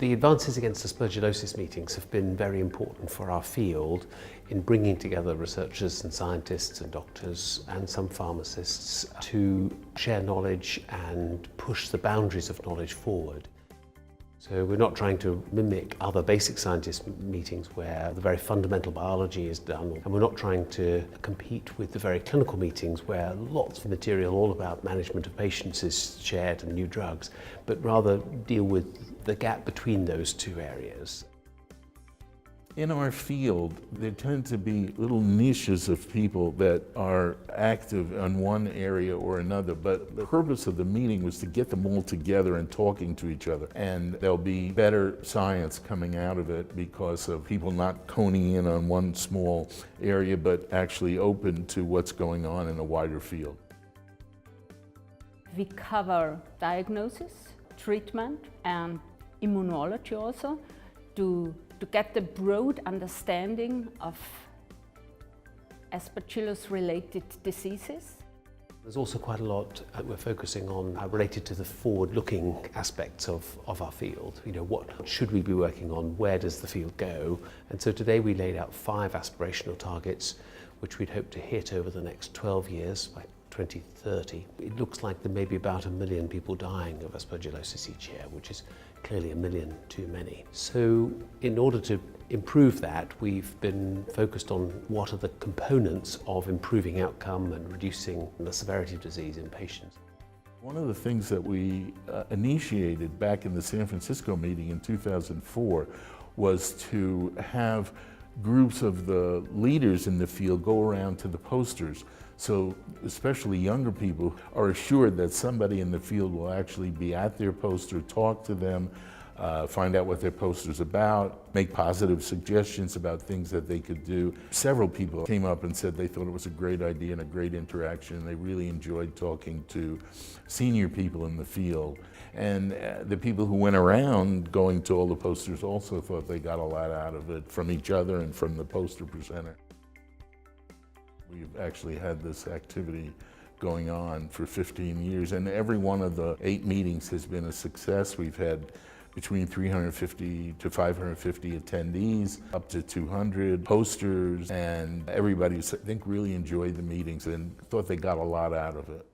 The Advances Against Aspergillosis meetings have been very important for our field in bringing together researchers and scientists and doctors and some pharmacists to share knowledge and push the boundaries of knowledge forward. So we're not trying to mimic other basic scientist meetings where the very fundamental biology is done, and we're not trying to compete with the very clinical meetings where lots of material all about management of patients is shared and new drugs, but rather deal with the gap between those two areas. In our field, there tend to be little niches of people that are active in one area or another, but the purpose of the meeting was to get them all together and talking to each other. And there'll be better science coming out of it because of people not coning in on one small area, but actually open to what's going on in a wider field. We cover diagnosis, treatment, and immunology also to get the broad understanding of Aspergillus-related diseases. There's also quite a lot we're focusing on related to the forward-looking aspects of our field. You know, what should we be working on? Where does the field go? And so today we laid out 5 aspirational targets which we'd hope to hit over the next 12 years by 2030. It looks like there may be about 1 million people dying of aspergillosis each year, which is clearly 1 million too many. So in order to improve that, we've been focused on what are the components of improving outcome and reducing the severity of disease in patients. One of the things that we initiated back in the San Francisco meeting in 2004 was to have groups of the leaders in the field go around to the posters. So especially younger people are assured that somebody in the field will actually be at their poster, talk to them, find out what their poster's about, make positive suggestions about things that they could do. Several people came up and said they thought it was a great idea and a great interaction. They really enjoyed talking to senior people in the field. And the people who went around going to all the posters also thought they got a lot out of it from each other and from the poster presenter. We've actually had this activity going on for 15 years, and every one of the 8 meetings has been a success. We've had between 350 to 550 attendees, up to 200 posters, and everybody, I think, really enjoyed the meetings and thought they got a lot out of it.